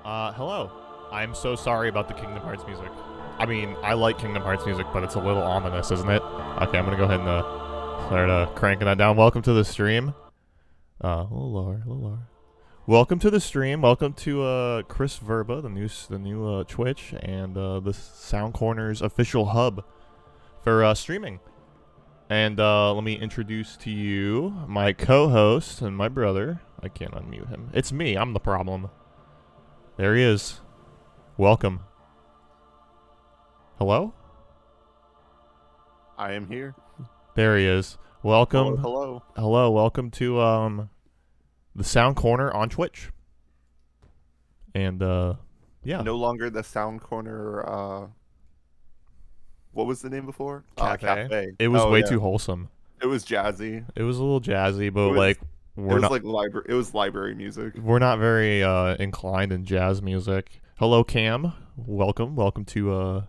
Hello. I'm so sorry about the Kingdom Hearts music. I mean, I like Kingdom Hearts music, but it's a little ominous, isn't it? Okay, I'm gonna go ahead and start cranking that down. Welcome to the stream. A little lower. Welcome to the stream. Welcome to Chris Verba, the new Twitch, and the Sound Corner's official hub for streaming. And let me introduce to you my co-host and my brother. I can't unmute him. It's me. I'm the problem. There he is. Welcome. Hello? I am here. There he is. Welcome. Hello. Welcome to the Sound Corner on Twitch. And yeah. No longer the Sound Corner. What was the name before? Cafe. It was way too wholesome. It was jazzy. It was a little jazzy, but it was library music. We're not very inclined in jazz music. Hello, Cam. Welcome to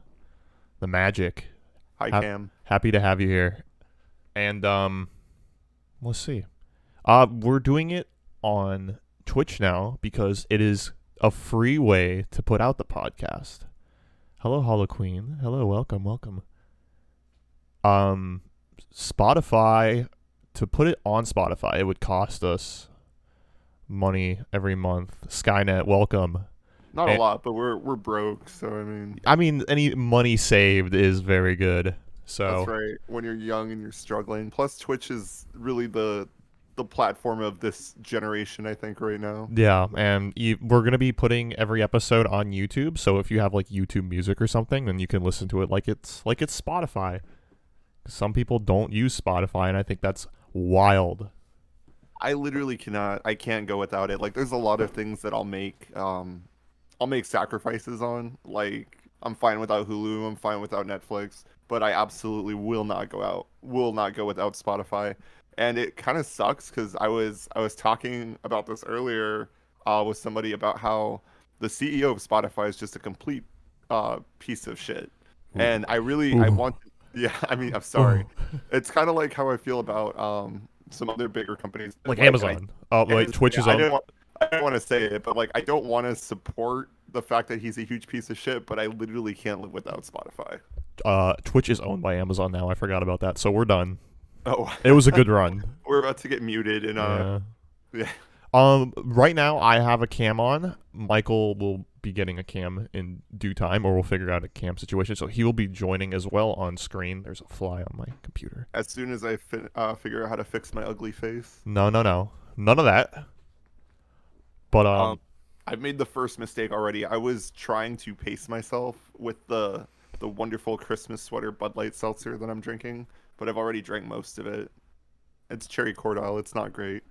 the magic. Hi, Cam. Happy to have you here. And let's see. We're doing it on Twitch now because it is a free way to put out the podcast. Hello, Hollow Queen. Hello, welcome. Spotify, to put it on Spotify, it would cost us money every month. Skynet, welcome. Not a lot, but we're broke, so I mean, any money saved is very good. So that's right. When you're young and you're struggling. Plus, Twitch is really the platform of this generation, I think, right now. Yeah, and we're gonna be putting every episode on YouTube. So if you have like YouTube Music or something, then you can listen to it like it's Spotify. Some people don't use Spotify, and I think that's wild. I literally can't go without it. Like, there's a lot of things that I'll make sacrifices on. Like, I'm fine without Hulu, I'm fine without Netflix, but I absolutely will not go without Spotify. And it kind of sucks because I was talking about this earlier with somebody about how the CEO of Spotify is just a complete piece of shit. Ooh. And I want. Yeah, I mean, I'm sorry. It's kind of like how I feel about some other bigger companies. Like Amazon. Twitch is on. I don't want to say it, but like, I don't want to support the fact that he's a huge piece of shit, but I literally can't live without Spotify. Twitch is owned by Amazon now. I forgot about that. So we're done. Oh. It was a good run. We're about to get muted and yeah. Right now I have a cam on. Michael will be getting a cam in due time, or we'll figure out a cam situation. So he will be joining as well on screen. There's a fly on my computer. As soon as I figure out how to fix my ugly face. No. None of that. But I've made the first mistake already. I was trying to pace myself with the wonderful Christmas sweater Bud Light seltzer that I'm drinking, but I've already drank most of it. It's cherry Cordal. It's not great.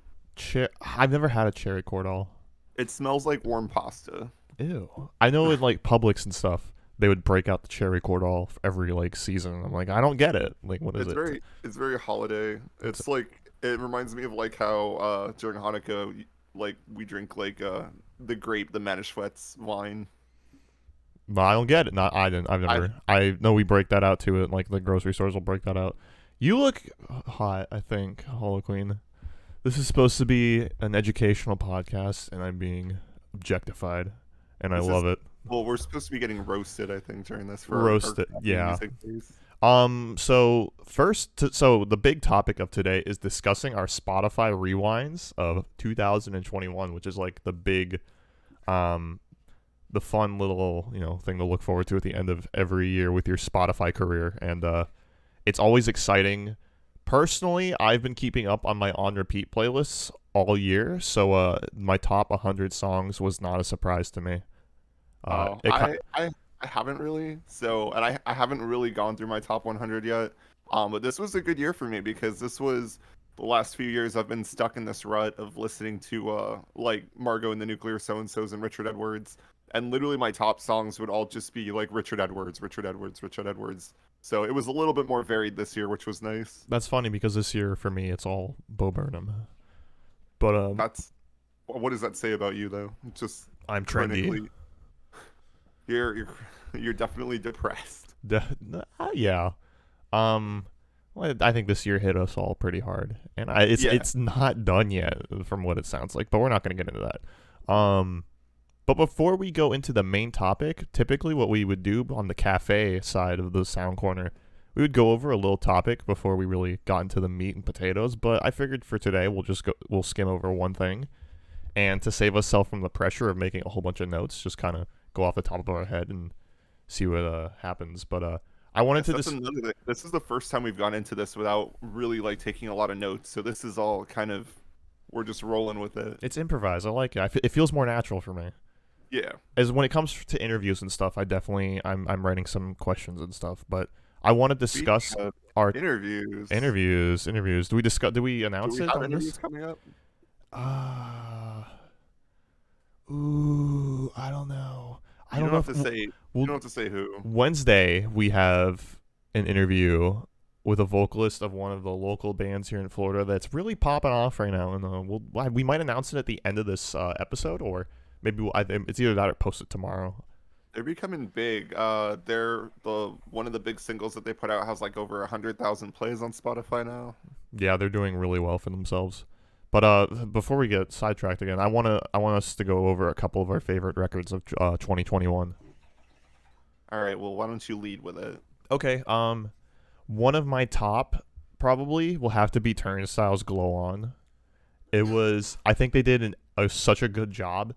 I've never had a cherry Cordal. It smells like warm pasta. Ew. I know in like Publix and stuff, they would break out the cherry Cordal every like season. I'm like, I don't get it. Like, what is it? It's very holiday. It's like, it reminds me of like how during Hanukkah, like, we drink like the Manischewitz wine. But I don't get it. I know we break that out too. Like, the grocery stores will break that out. You look hot, I think, Hollow Queen. This is supposed to be an educational podcast, and I'm being objectified, and I love it. Well, we're supposed to be getting roasted, I think, during this. Roasted, yeah. So the big topic of today is discussing our Spotify rewinds of 2021, which is like the big, the fun little thing to look forward to at the end of every year with your Spotify career, and it's always exciting. Personally, I've been keeping up on my on-repeat playlists all year, so my top 100 songs was not a surprise to me. I haven't really, and I haven't really gone through my top 100 yet, but this was a good year for me because this was the last few years I've been stuck in this rut of listening to like Margot and the Nuclear So-and-Sos and Richard Edwards, and literally my top songs would all just be like Richard Edwards. So it was a little bit more varied this year, which was nice. That's funny because this year for me it's all Bo Burnham. But what does that say about you though? Just I'm trendy. You're definitely depressed. Yeah. Well, I think this year hit us all pretty hard, and it's not done yet from what it sounds like. But we're not going to get into that. But before we go into the main topic, typically what we would do on the cafe side of the Sound Corner, we would go over a little topic before we really got into the meat and potatoes. But I figured for today we'll skim over one thing, and to save ourselves from the pressure of making a whole bunch of notes, just kind of go off the top of our head and see what happens. But I wanted to another thing. This is the first time we've gone into this without really like taking a lot of notes. So this is all kind of we're just rolling with it. It's improvised. I like it. It feels more natural for me. Yeah. As when it comes to interviews and stuff, I'm writing some questions and stuff, but I want to discuss our interviews. Interviews. Do we announce it? Do we have interviews coming up? I don't know. I don't know if you don't have to say who. Wednesday we have an interview with a vocalist of one of the local bands here in Florida that's really popping off right now, and we might announce it at the end of this episode, or maybe it's either that or post it tomorrow. They're becoming big. They're one of the big singles that they put out has like over 100,000 plays on Spotify now. Yeah, they're doing really well for themselves. But before we get sidetracked again, I want us to go over a couple of our favorite records of 2021. All right. Well, why don't you lead with it? Okay. One of my top probably will have to be Turnstile's "Glow On." I think they did such a good job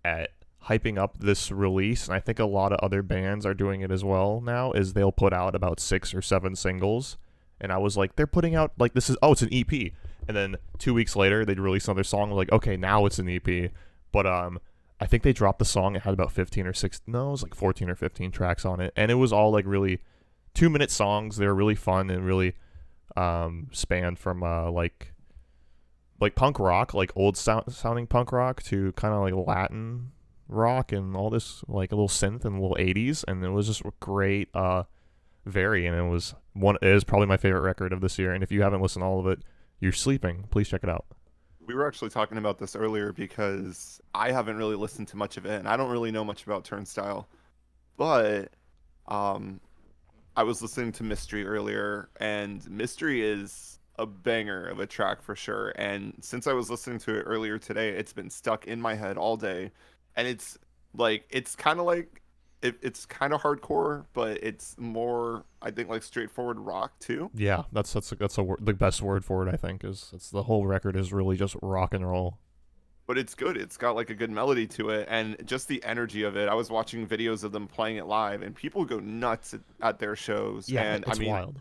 at hyping up this release, and I think a lot of other bands are doing it as well now, is they'll put out about 6 or 7 singles, and I was like, they're putting out, like, it's an EP, and then 2 weeks later, they'd release another song, like, okay, now it's an EP, but, I think they dropped the song, it had about 15 or 16, no, it was like 14 or 15 tracks on it, and it was all, like, really 2-minute songs. They were really fun and really, spanned from, like punk rock, like old sounding punk rock, to kind of like Latin rock and all this, like a little synth and a little 80s, and it was just great variant. It is probably my favorite record of this year, and if you haven't listened to all of it, you're sleeping. Please check it out. We were actually talking about this earlier because I haven't really listened to much of it, and I don't really know much about Turnstile, but I was listening to Mystery earlier, and Mystery is a banger of a track for sure, and since I was listening to it earlier today, it's been stuck in my head all day. And it's kind of hardcore, but it's more, I think, like straightforward rock too. Yeah, that's the best word for it. I think it's the whole record is really just rock and roll. But it's good. It's got like a good melody to it, and just the energy of it. I was watching videos of them playing it live, and people go nuts at their shows. Yeah, and it's wild.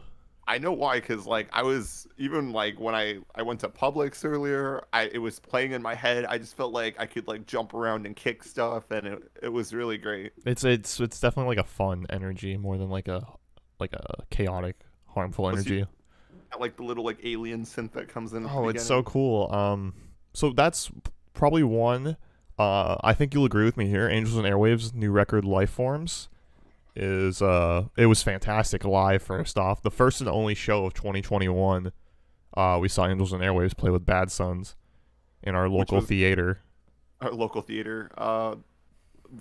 I know why, because like I was even like when I went to Publix earlier, it was playing in my head. I just felt like I could like jump around and kick stuff, and it was really great. It's definitely like a fun energy more than like a chaotic, harmful energy. Like the little like alien synth that comes in. Oh, it's so cool. So that's probably one. I think you'll agree with me here. Angels and Airwaves' new record, Life Forms, it was fantastic live. First off, the first and only show of 2021, we saw Angels and Airwaves play with Bad Sons in our local theater. Our local theater.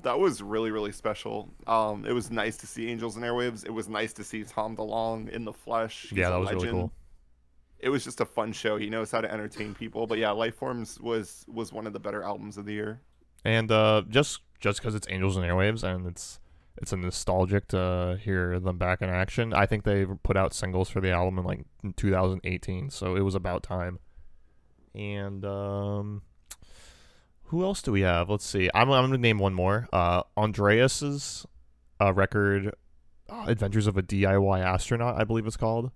That was really, really special. It was nice to see Angels and Airwaves. It was nice to see Tom DeLonge in the flesh. He's that was really cool. It was just a fun show. He knows how to entertain people. But yeah, Lifeforms was one of the better albums of the year. And just because it's Angels and Airwaves and it's a nostalgic to hear them back in action. I think they put out singles for the album in 2018, so it was about time. And who else do we have? Let's see. I'm gonna name one more. Andreas's record, Adventures of a DIY Astronaut, I believe it's called.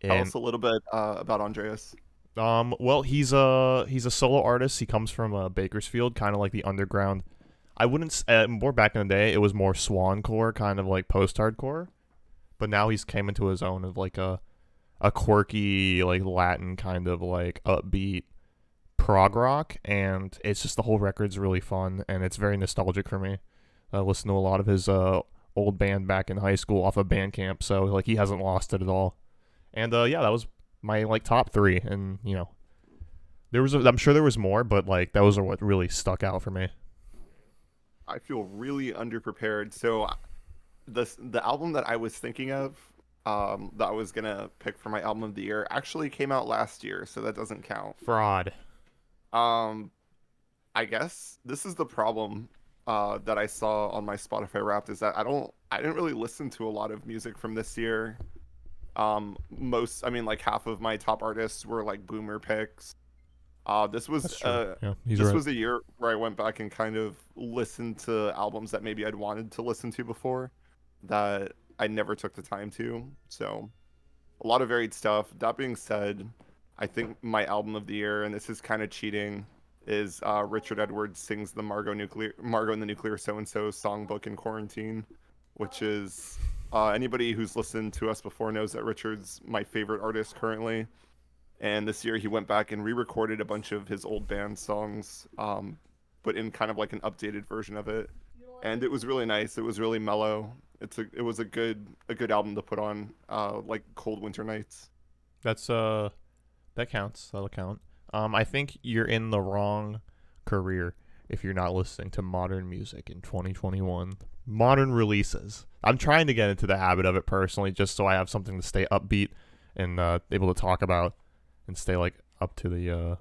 Tell us a little bit about Andreas. Well, he's a solo artist. He comes from Bakersfield, kind of like the underground. I wouldn't more back in the day. It was more swancore, kind of like post-hardcore, but now he's came into his own of like a quirky, like Latin kind of like upbeat prog rock, and it's just the whole record's really fun and it's very nostalgic for me. I listened to a lot of his old band back in high school off of Bandcamp, so like he hasn't lost it at all. And yeah, that was my like top 3, and you know, I'm sure there was more, but like those are what really stuck out for me. I feel really underprepared. So the album that I was thinking of, that I was gonna pick for my album of the year, actually came out last year, so that doesn't count. Fraud. I guess this is the problem. that I saw on my Spotify Wrapped is that I didn't really listen to a lot of music from this year. I mean, like half of my top artists were like boomer picks. This was That's true. Yeah, he's this right. was a year where I went back and kind of listened to albums that maybe I'd wanted to listen to before that I never took the time to. So a lot of varied stuff. That being said, I think my album of the year, and this is kind of cheating, is Richard Edwards sings the Margot and the Nuclear So and So songbook in quarantine, which is anybody who's listened to us before knows that Richard's my favorite artist currently. And this year he went back and re-recorded a bunch of his old band songs, but in kind of like an updated version of it. And it was really nice. It was really mellow. It was a good album to put on like cold winter nights. That's that counts. That'll count. I think you're in the wrong career if you're not listening to modern music in 2021. Modern releases. I'm trying to get into the habit of it personally, just so I have something to stay upbeat and able to talk about and stay like up to the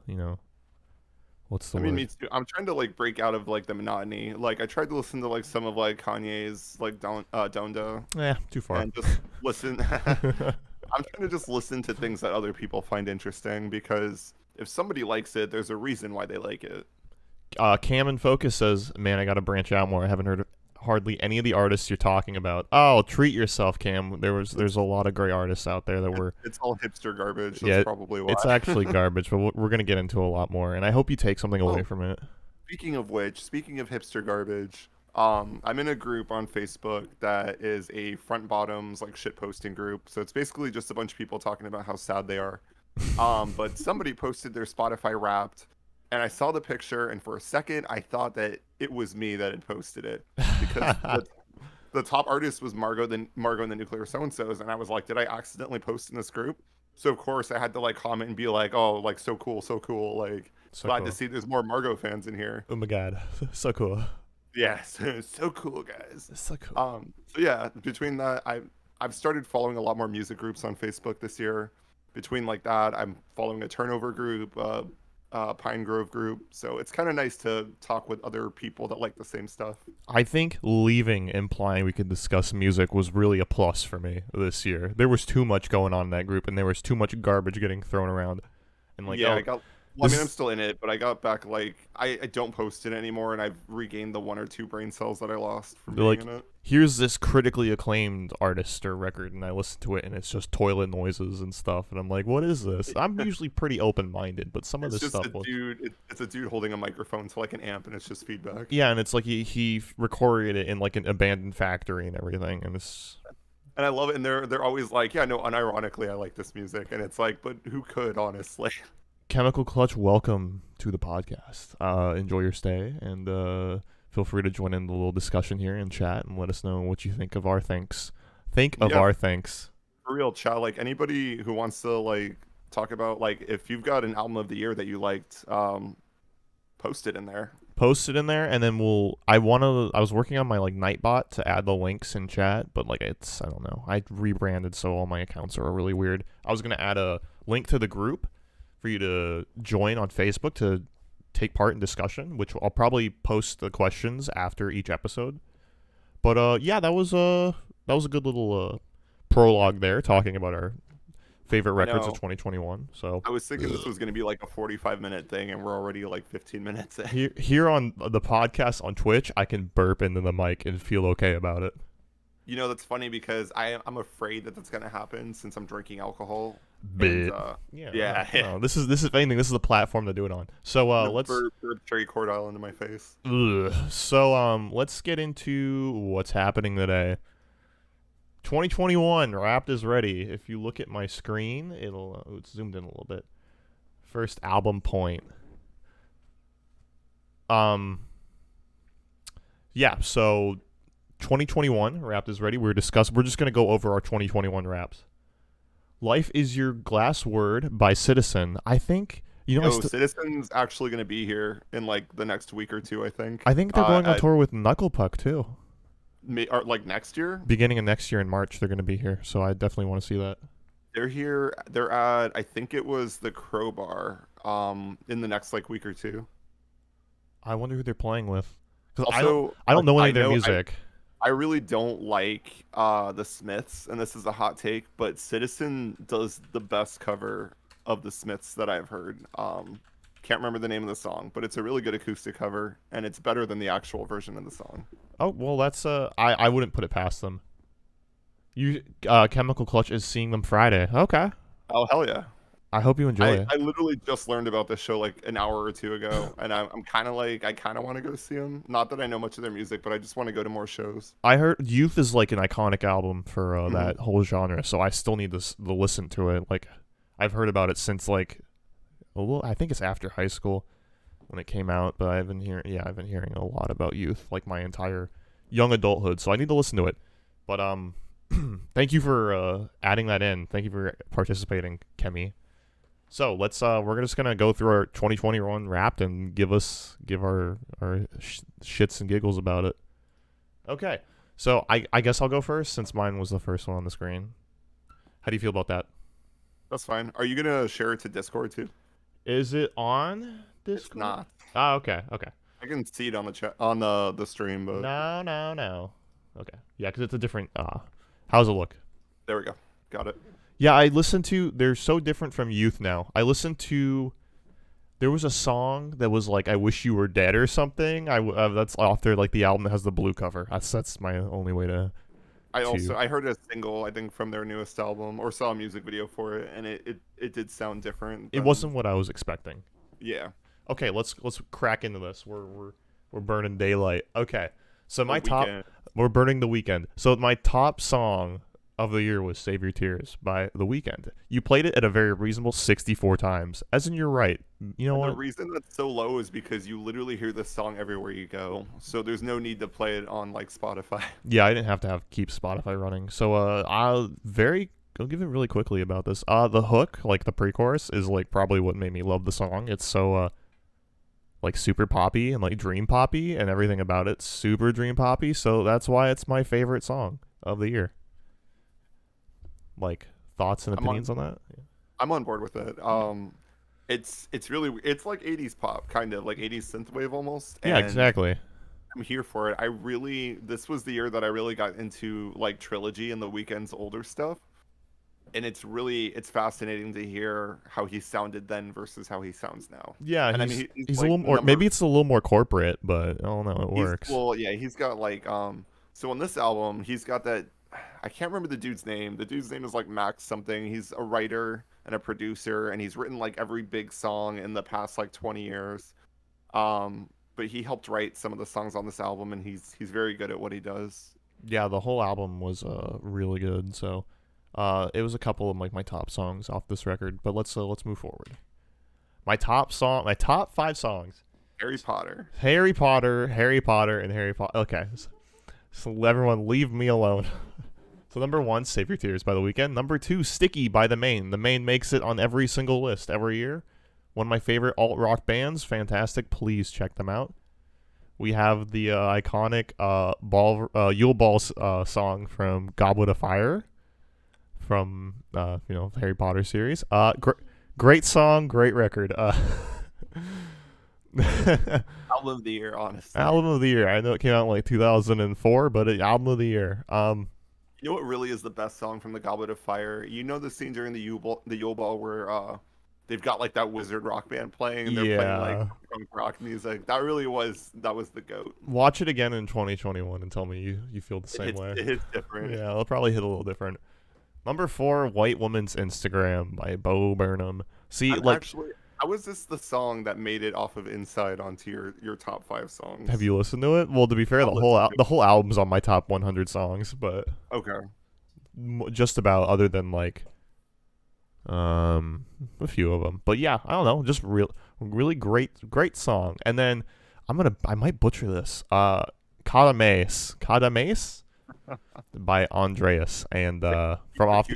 what's the word? Me too. I'm trying to like break out of like the monotony. Like I tried to listen to like some of like Kanye's like Donda. Too far. And just listen. I'm trying to just listen to things that other people find interesting because if somebody likes it, there's a reason why they like it. Cam in Focus says, "Man, I gotta branch out more. I haven't heard hardly any of the artists you're talking about." Oh, treat yourself, Cam. There's a lot of great artists out there that were. It's all hipster garbage. That's probably why. It's actually garbage, but we're gonna get into a lot more, and I hope you take something away from it. Speaking of hipster garbage, I'm in a group on Facebook that is a front bottoms like shit posting group. So it's basically just a bunch of people talking about how sad they are. But somebody posted their Spotify Wrapped, and I saw the picture, and for a second I thought that it was me that had posted it because the top artist was Margot and the Nuclear So and So's, and I was like, did I accidentally post in this group? So of course I had to like comment and be like, oh, like so cool, like So glad cool. to see there's more Margot fans in here. Oh my god, so cool. Yes, so cool, guys. So cool. So yeah, between that, I've started following a lot more music groups on Facebook this year. Between like that, I'm following a Turnover group, Pine Grove group. So it's kind of nice to talk with other people that like the same stuff. I think leaving implying we could discuss music was really a plus for me this year. There was too much going on in that group, and there was too much garbage getting thrown around. And like, yeah, I'm still in it, but I got back like I don't post it anymore, and I've regained the 1 or 2 brain cells that I lost from being in it. Here's this critically acclaimed artist or record, and I listen to it, and it's just toilet noises and stuff, and I'm like, what is this? I'm usually pretty open-minded, but some of this stuff it's a dude holding a microphone to like an amp, and it's just feedback. Yeah, and it's like he recorded it in like an abandoned factory and everything, and it's. And I love it, and they're always like, yeah, no, unironically, I like this music, and it's like, but who could, honestly? Chemical Clutch, welcome to the podcast. Enjoy your stay, and feel free to join in the little discussion here and chat and let us know what you think of our thanks. Our thanks. For real, chat. Like anybody who wants to like talk about like if you've got an album of the year that you liked, post it in there. And then I was working on my like Nightbot to add the links in chat, but like I don't know. I rebranded, so all my accounts are really weird. I was gonna add a link to the group for you to join on Facebook to take part in discussion, which I'll probably post the questions after each episode. But yeah, that was a good little prologue there, talking about our favorite records of 2021. So I was thinking this was going to be like a 45-minute thing, and we're already like 15 minutes in. Here on the podcast on Twitch, I can burp into the mic and feel okay about it. You know, that's funny because I'm afraid that that's going to happen since I'm drinking alcohol. And, yeah. This is if anything, this is the platform to do it on. So let's burp Cherry Cordile into my face. So let's get into what's happening today. 2021 Wrapped is ready. If you look at my screen, it's zoomed in a little bit. First album point. Yeah, so 2021 Wrapped is ready. We're just gonna go over our 2021 Wraps. Life is Your Glass Word by Citizen. I think Citizen's actually gonna be here in like the next week or two. I think they're going on tour with Knucklepuck too. Or like next year, beginning of next year in March, they're going to be here. So I definitely want to see that. They're here. They're at, I think it was the Crowbar, in the next like week or two. I wonder who they're playing with. Because Also, I don't know any I of their know music. I really don't like the Smiths, and this is a hot take, but Citizen does the best cover of the Smiths that I've heard. Can't remember the name of the song, but it's a really good acoustic cover, and it's better than the actual version of the song. Oh well, that's I wouldn't put it past them. You Chemical Clutch is seeing them Friday. Okay. Oh hell yeah! I hope you enjoy it. I literally just learned about this show like an hour or two ago, and I'm kind of like I kind of want to go see them. Not that I know much of their music, but I just want to go to more shows. I heard Youth is like an iconic album for Mhm. that whole genre, so I still need to listen to it. Like, I've heard about it since like I think it's after high school when it came out, but I've been hearing a lot about Youth like my entire young adulthood, so I need to listen to it. But thank you for adding that in. Thank you for participating, Kemi. So we're just gonna go through our 2021 Wrapped and give our shits and giggles about it. Okay, so I guess I'll go first since mine was the first one on the screen. How do you feel about that? That's fine. Are you gonna share it to Discord too? Is it on It's Discord? not. Ah, okay, okay. I can see it on the chat on the stream, but No. Okay, yeah, because it's a different. How's it look? there we go. Got it. Yeah, I listened to. They're so different from Youth now. I listened to. There was a song that was like "I Wish You Were Dead" or something. That's off their like the album that has the blue cover. That's my only way to. I heard a single I think from their newest album or saw a music video for it, and it did sound different It than wasn't what I was expecting. yeah. Okay, let's crack into this. We're burning daylight. Okay, so The my top. Weeknd. We're burning the weekend. So my top song of the year was "Save Your Tears" by The Weeknd. You played it at a very reasonable 64 times. As in, you're right. You know And the what? reason that's so low is because you literally hear this song everywhere you go. So there's no need to play it on like Spotify. Yeah, I didn't have to keep Spotify running. So I'll give it really quickly about this. The hook, like the pre-chorus, is like probably what made me love the song. It's so like super poppy and like dream poppy and everything about it super dream poppy. So that's why it's my favorite song of the year. Like thoughts and I'm on opinions on that? I'm on board with it. It's really it's like 80s pop kind of like 80s synthwave almost, Yeah, and exactly. I'm here for it. This was the year that I really got into like Trilogy and the Weeknd's older stuff. And it's fascinating to hear how he sounded then versus how he sounds now. Yeah, And I he's mean he's he's a like little more. Maybe it's a little more corporate, but I don't know. It he's works. well yeah, he's got like so on this album he's got that I can't remember the dude's name. The dude's name is like Max something. He's a writer and a producer, and he's written like every big song in the past like 20 years. But he helped write some of the songs on this album, and he's very good at what he does. Yeah, the whole album was really good. So, it was a couple of like my top songs off this record. But let's move forward. My top 5 songs: Harry Potter. Harry Potter, Harry Potter, and Harry Potter. Okay, so everyone leave me alone. So number 1, "Save Your Tears" by The Weeknd. Number 2, "Sticky" by The Maine. The Maine makes it on every single list every year. One of my favorite alt rock bands. Fantastic. Please check them out. We have the iconic Yule Balls song from "Goblet of Fire" from the Harry Potter series. Great song, great record. Album of the year, honestly. Album of the year. I know it came out in like 2004, but album of the year. You know what really is the best song from the Goblet of Fire? You know the scene during the Yule Ball where they've got like that wizard rock band playing and they're playing like Yeah. punk rock music. That was the goat. Watch it again in 2021 and tell me you feel the same way. It hits different. Yeah, it'll probably hit a little different. Number 4, "White Woman's Instagram" by Bo Burnham. See, How is this the song that made it off of Inside onto your top 5 songs? have you listened to it? Well, to be fair, I've the whole album's on my top 100 songs, but Okay. just about, other than like a few of them. But yeah, I don't know, just really great song. And then I might butcher this. Cada Mace by Andreas and from off.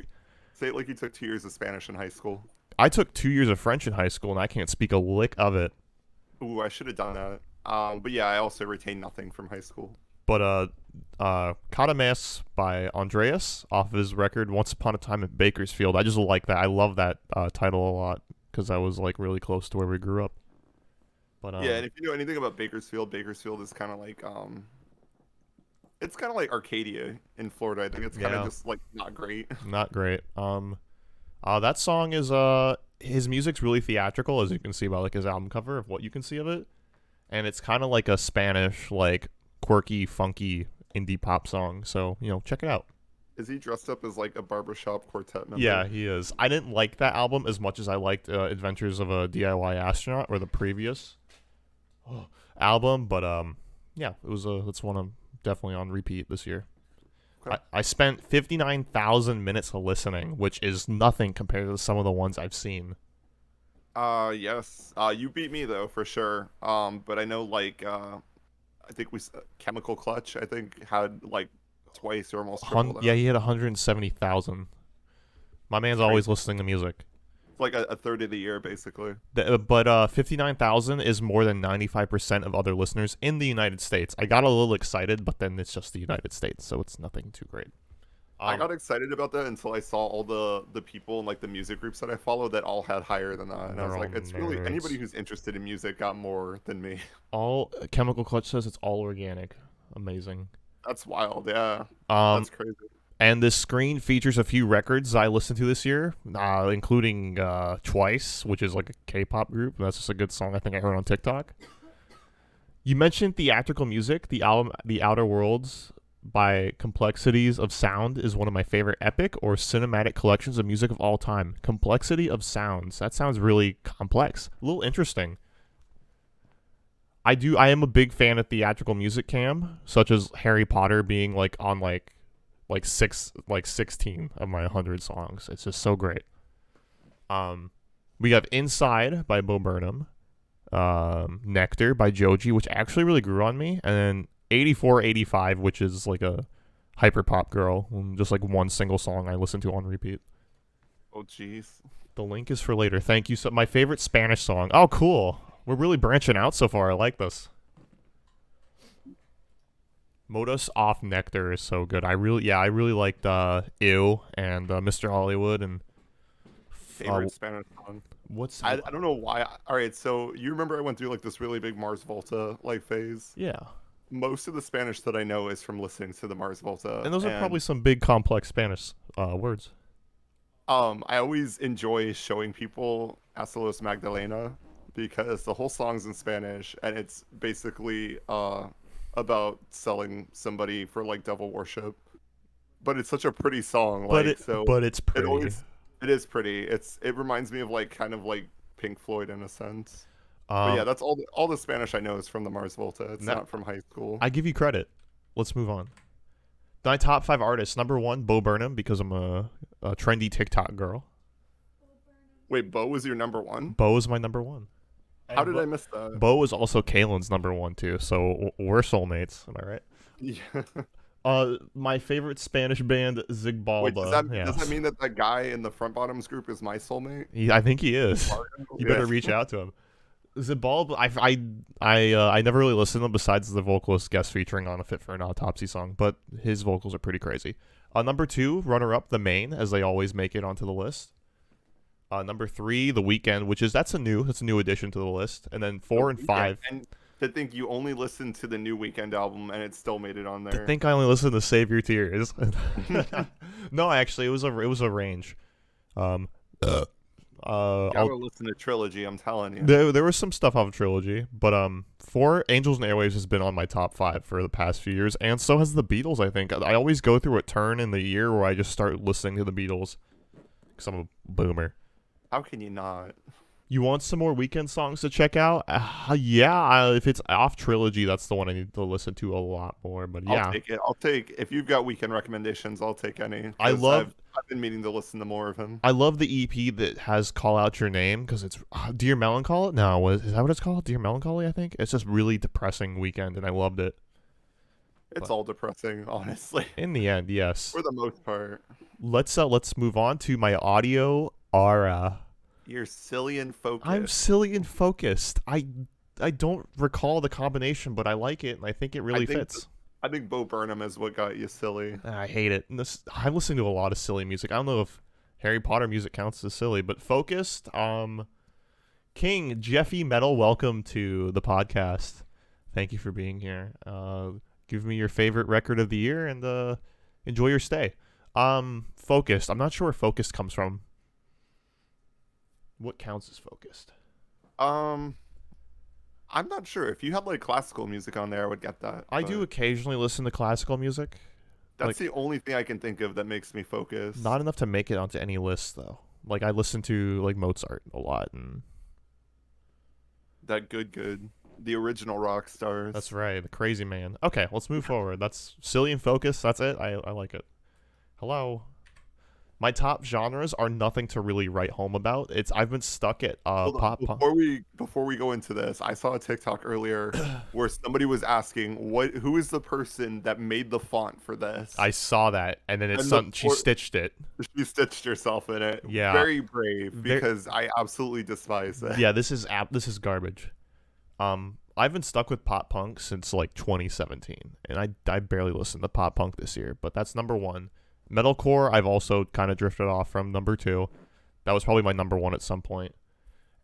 Say it like you took 2 years of Spanish in high school. I took 2 years of French in high school and I can't speak a lick of it. Ooh, I should have done that. But yeah, I also retained nothing from high school. But Cada Mace by Andreas off of his record "Once Upon a Time in Bakersfield." I just like that. I love that title a lot because I was like really close to where we grew up. But Yeah, and if you know anything about Bakersfield, Bakersfield is kind of like it's kind of like Arcadia in Florida. I think it's kind of yeah, just like not great. not great. That song is his music's really theatrical, as you can see by like his album cover of what you can see of it, and it's kind of like a Spanish like quirky, funky indie pop song. So check it out. Is he dressed up as like a barbershop quartet member? Yeah, he is. I didn't like that album as much as I liked Adventures of a DIY Astronaut or the previous album, but yeah, it's one I'm definitely on repeat this year. Okay. I spent 59,000 minutes of listening, which is nothing compared to some of the ones I've seen. Yes. You beat me though for sure. But I know like I think Chemical Clutch I think had like twice or almost triple that. Yeah, he had 170,000. My man's always listening to music. It's like a third of the year basically. But 59,000 is more than 95% of other listeners in the United States. I got a little excited, but then it's just the United States, so it's nothing too great. I got excited about that until I saw all the people in like the music groups that I follow that all had higher than that, and I was like, it's really anybody who's interested in music got more than me. All Chemical Clutch says it's all organic. Amazing. That's wild, yeah. That's crazy. And this screen features a few records I listened to this year, including Twice, which is like a K-pop group. That's just a good song I think I heard on TikTok. You mentioned theatrical music. The album The Outer Worlds by Complexities of Sound is one of my favorite epic or cinematic collections of music of all time. Complexity of Sounds. That sounds really complex. A little interesting. I am a big fan of theatrical music, Cam, such as Harry Potter being like on like 16 of my 100 songs. It's just so great. We have Inside by Bo Burnham, Nectar by Joji, which actually really grew on me, and then 8485, which is like a hyperpop girl, just like one single song I listen to on repeat. Oh jeez. The link is for later. Thank you. So my favorite Spanish song. Oh, cool. We're really branching out so far. I like this. Modus Off Nectar is so good. I really liked Ew and Mr. Hollywood and favorite Spanish song. I don't know why. All right, so you remember I went through like this really big Mars Volta like phase? Yeah. Most of the Spanish that I know is from listening to the Mars Volta. And those are probably some big complex Spanish words. I always enjoy showing people Asalos Magdalena because the whole song's in Spanish and it's basically about selling somebody for like devil worship. But it's such a pretty song, but it's pretty. It is pretty. It reminds me of like kind of like Pink Floyd in a sense. But yeah, that's all the Spanish I know is from the Mars Volta. It's not from high school. I give you credit. Let's move on. My top 5 artists. Number 1, Bo Burnham, because I'm a trendy TikTok girl. Wait, Bo was your number 1? Bo is my number 1. How did I miss that? Bo was also Kaylin's number 1 too, so we're soulmates. Am I right? Yeah. My favorite Spanish band, Zigbalba. Wait, does that mean that guy in the Front Bottoms group is my soulmate? I think he is. You better reach out to him. Zigbalba, I never really listened to him besides the vocalist guest featuring on a Fit for an Autopsy song, but his vocals are pretty crazy. Number 2, runner-up, The Maine, as they always make it onto the list. Number 3, The Weeknd, that's a new addition to the list. And then 4 and 5. And to think you only listened to the new Weeknd album and it still made it on there. To think I only listened to Save Your Tears. No, actually, it was a range. Gotta listen to Trilogy, I'm telling you. There was some stuff off of Trilogy, but 4 Angels and Airwaves has been on my top 5 for the past few years, and so has the Beatles. I think I always go through a turn in the year where I just start listening to the Beatles because I'm a boomer. How can you not? You want some more Weeknd songs to check out? Yeah, if it's off Trilogy, that's the one I need to listen to a lot more. But yeah, I'll take if you've got Weeknd recommendations, I'll take any. I've been meaning to listen to more of him. I love the EP that has "Call Out Your Name" because it's Dear Melancholy. No, is that what it's called? Dear Melancholy, I think. It's just really depressing Weeknd, and I loved it. It's all depressing, honestly. In the end, yes. For the most part. Let's move on to my audio aura. You're silly and focused. I'm silly and focused. I don't recall the combination, but I like it, and I think it really fits. I think Bo Burnham is what got you silly. I hate it. I'm listening to a lot of silly music. I don't know if Harry Potter music counts as silly, but focused. King Jeffy Metal, welcome to the podcast. Thank you for being here. Give me your favorite record of the year and enjoy your stay. Focused. I'm not sure where focused comes from. What counts as focused? I'm not sure. If you had like classical music on there, I would get that. I do occasionally listen to classical music. That's the only thing I can think of that makes me focus. Not enough to make it onto any list though. Like I listen to like Mozart a lot and that good. The original rock stars. That's right, the crazy man. Okay, let's move forward. That's silly and focused. That's it. I like it. Hello. My top genres are nothing to really write home about. I've been stuck at pop punk. Before we go into this, I saw a TikTok earlier where somebody was asking who is the person that made the font for this. I saw that, and then she stitched it. She stitched herself in it. Yeah, very brave because I absolutely despise it. Yeah, this is garbage. I've been stuck with pop punk since like 2017, and I barely listened to pop punk this year. But that's number one. Metalcore, I've also kind of drifted off from. Number two, that was probably my number one at some point.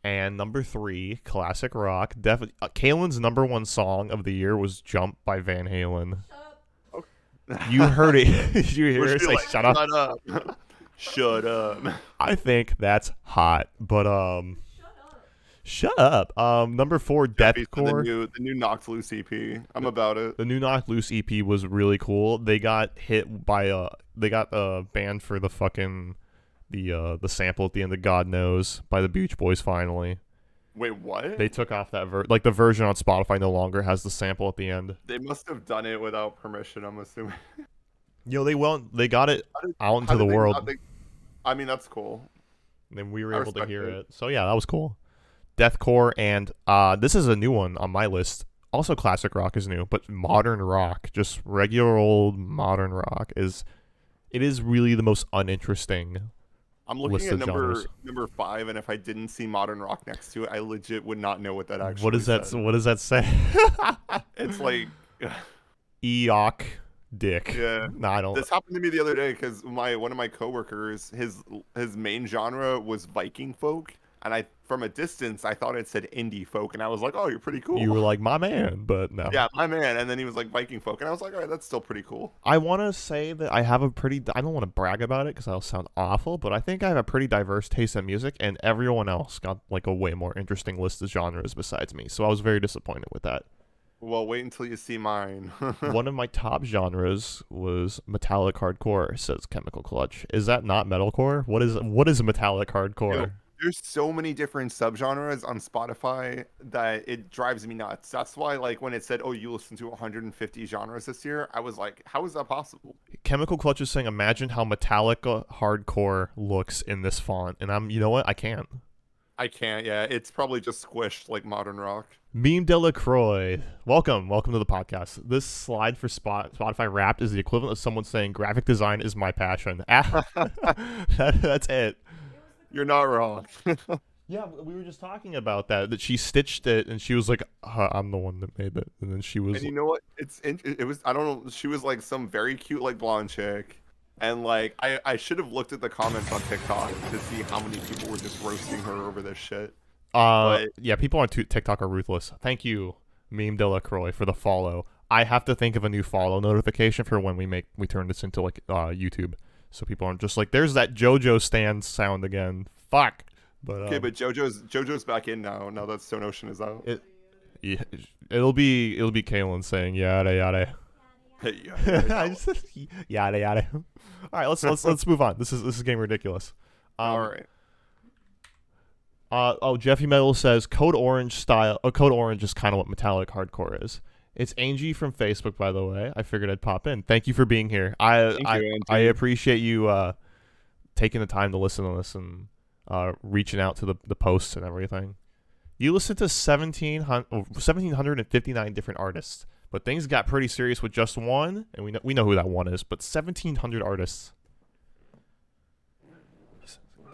And number three, classic rock. Definitely, Halen's number one song of the year was "Jump" by Van Halen. Shut up. You heard it. Did you hear her say "Shut up"? Shut up. Shut up. I think that's hot, but Shut up. Number four, Deathcore. The new Knocked Loose EP. I'm about it. The new Knocked Loose EP was really cool. They got hit by they got banned for the fucking the sample at the end of God Knows by the Beach Boys finally. Wait, what? They took off that the version on Spotify no longer has the sample at the end. They must have done it without permission, I'm assuming. They got it out into the world. I mean, that's cool. And we were able to hear it. So yeah, that was cool. Deathcore, and this is a new one on my list. Also, classic rock is new, but modern rock, just regular old modern rock, is really the most uninteresting. I'm looking at number 5, and if I didn't see modern rock next to it, I legit would not know what that actually. What does that say? It's like Eok dick. Yeah. No, I don't. This happened to me the other day because one of my coworkers, his main genre was Viking folk. And from a distance, I thought it said indie folk, and I was like, "Oh, you're pretty cool." You were like, "My man," but no. Yeah, my man. And then he was like Viking folk, and I was like, "All right, that's still pretty cool." I want to say that I have I don't want to brag about it because I'll sound awful, but I think I have a pretty diverse taste in music, and everyone else got like a way more interesting list of genres besides me. So I was very disappointed with that. Well, wait until you see mine. One of my top genres was metallic hardcore, says Chemical Clutch. Is that not metalcore? What is metallic hardcore? Yo, there's so many different subgenres on Spotify that it drives me nuts. That's why, like, when it said, "Oh, you listen to 150 genres this year," I was like, "How is that possible?" Chemical Clutch is saying, "Imagine how Metallica hardcore looks in this font," and you know what? I can't. Yeah, it's probably just squished like modern rock. Meme Delacroix, welcome to the podcast. This slide for Spotify Wrapped is the equivalent of someone saying, "Graphic design is my passion." That's it. You're not wrong. Yeah, we were just talking about that she stitched it, and she was like, "I'm the one that made it," and then she was. And you know what? It was, I don't know. She was like some very cute like blonde chick, and like I should have looked at the comments on TikTok to see how many people were just roasting her over this shit. Yeah, people on TikTok are ruthless. Thank you, Meme Delacroix, for the follow. I have to think of a new follow notification for when we turn this into like YouTube. So people aren't just like, "There's that JoJo stand sound again." Fuck. But okay, but JoJo's back in now. Now that Stone Ocean is out. It'll be Halen saying yada yada. Yada yada. All right, let's move on. This is getting ridiculous. All right. Jeffy Metal says Code Orange style. Code Orange is kind of what metallic hardcore is. It's Angie from Facebook, by the way. I figured I'd pop in. Thank you for being here. I appreciate you taking the time to listen to this and reaching out to the posts and everything. You listened to 1,759 different artists, but things got pretty serious with just one, and we know who that one is. But 1,700 artists.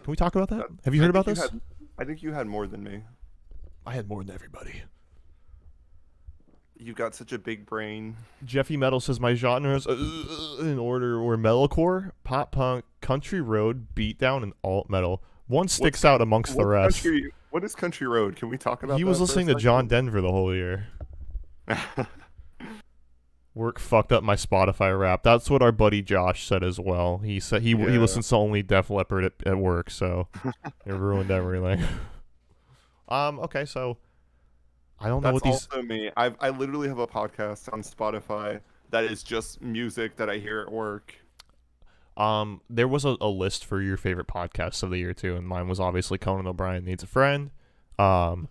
Can we talk about that? Have you heard about this? I think you had more than me. I had more than everybody. You got such a big brain. Jeffy Metal says my genres in order were metalcore, pop punk, country road, beatdown, and alt metal. One sticks out amongst the rest. What is Country Road? Can we talk He about was that for a listening to John second? Denver the whole year. Work fucked up my Spotify rap. That's what our buddy Josh said as well. He said he Yeah. listens to only Def Leppard at work, so it ruined everything. Okay, so I don't know That's what these. also me. I literally have a podcast on Spotify that is just music that I hear at work. There was a list for your favorite podcasts of the year too, and mine was obviously Conan O'Brien Needs a Friend, um,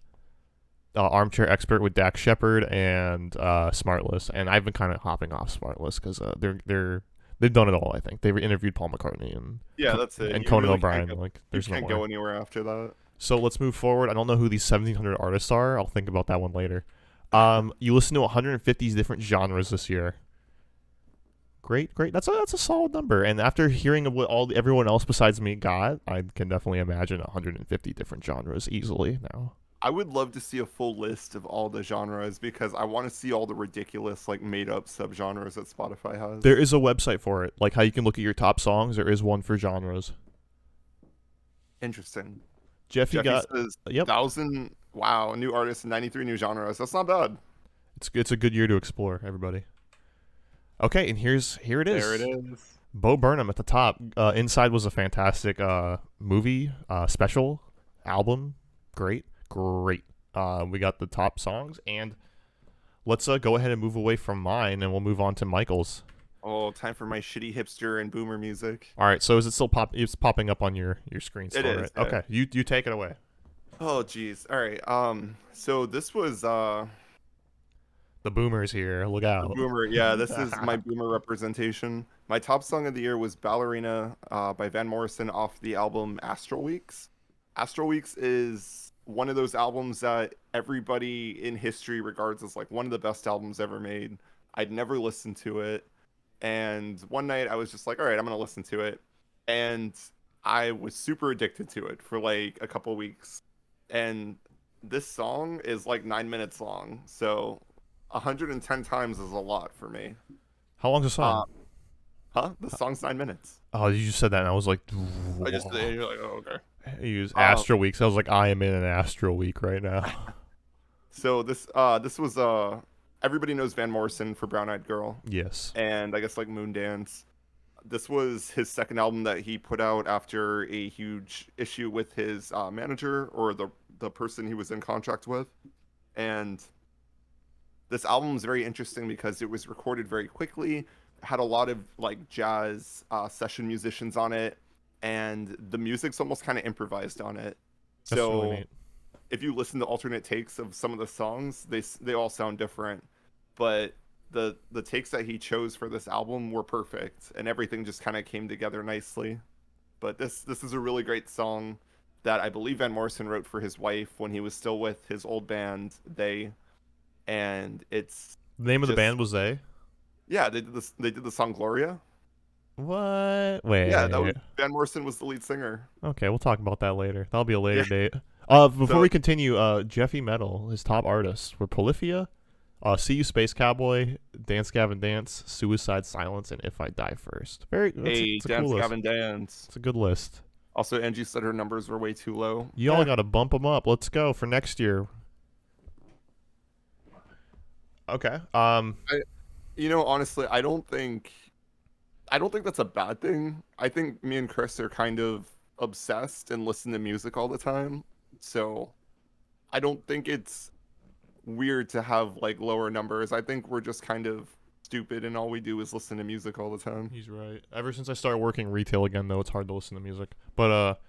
Armchair Expert with Dax Shepard, and Smartless. And I've been kind of hopping off Smartless because they've done it all. I think they've interviewed Paul McCartney Yeah, that's it. and You Conan really can't O'Brien. go. Like, You there's no can't more. go anywhere after that. So let's move forward. I don't know who these 1,700 artists are. I'll think about that one later. You listen to 150 different genres this year. Great. That's a solid number. And after hearing of what everyone else besides me got, I can definitely imagine 150 different genres easily now. I would love to see a full list of all the genres because I want to see all the ridiculous like made up subgenres that Spotify There has. is a website for it, like how you can look at your top songs. There is one for genres. Interesting. Jeffy Jeffy got says yep. 1,000. Wow, new artists and 93 new genres. That's not bad. It's a good year to explore, everybody. Okay, and here it There it is. is. Bo Burnham at the top. Inside was a fantastic movie, special, album. Great. We got the top songs, and let's go ahead and move away from mine, and we'll move on to Michael's. Oh, time for my shitty hipster and boomer music. All right, so is it still It's popping up on your screen still, It is. right? Yeah. Okay, you take it away. Oh, geez. All right. So this was The boomers here. Look the out. boomer. Yeah, this is my boomer representation. My top song of the year was "Ballerina" by Van Morrison off the album Astral Weeks. Astral Weeks is one of those albums that everybody in history regards as like one of the best albums ever made. I'd never listened to it, and one night I was just like, all right, I'm gonna listen to it, and I was super addicted to it for like a couple weeks. And this song is like 9 minutes long, so 110 times is a lot for me. How long's the Uh, song? The song's 9 minutes. Oh, you just said that, and I was like, I just you're like, oh, okay. I use Um, Astro Week. So I was like, I am in an Astro Week right now. so this was everybody knows Van Morrison for Brown Eyed Girl, Yes. and I guess like Moondance. This was his second album that he put out after a huge issue with his manager or the person he was in contract with, and this album is very interesting because it was recorded very quickly, had a lot of like jazz session musicians on it, and the music's almost kind of improvised on it. That's really So neat. if you listen to alternate takes of some of the songs, they all sound different, but the takes that he chose for this album were perfect, and everything just kind of came together nicely. But this is a really great song that I believe Van Morrison wrote for his wife when he was still with his old band, and it's The name of the just band was They. yeah, they did this. They did the song Gloria. What? Yeah, that was Wait. Van Morrison was the lead singer. Okay, we'll talk about that later. That'll be a later Yeah. date. Before So we continue, Jeffy Metal, his top artists were Polyphia, See You Space Cowboy, Dance Gavin Dance, Suicide Silence, and If I Die First. It's a Dance cool list. Gavin Dance. It's a good list. Also, Angie said her numbers were way too low. You all got to bump them up. Let's go for next year. Okay. Honestly, I don't think that's a bad thing. I think me and Chris are kind of obsessed and listen to music all the time. So I don't think it's weird to have like lower numbers. I think we're just kind of stupid and all we do is listen to music all the time. He's right. Ever since I started working retail again, though, it's hard to listen to music. But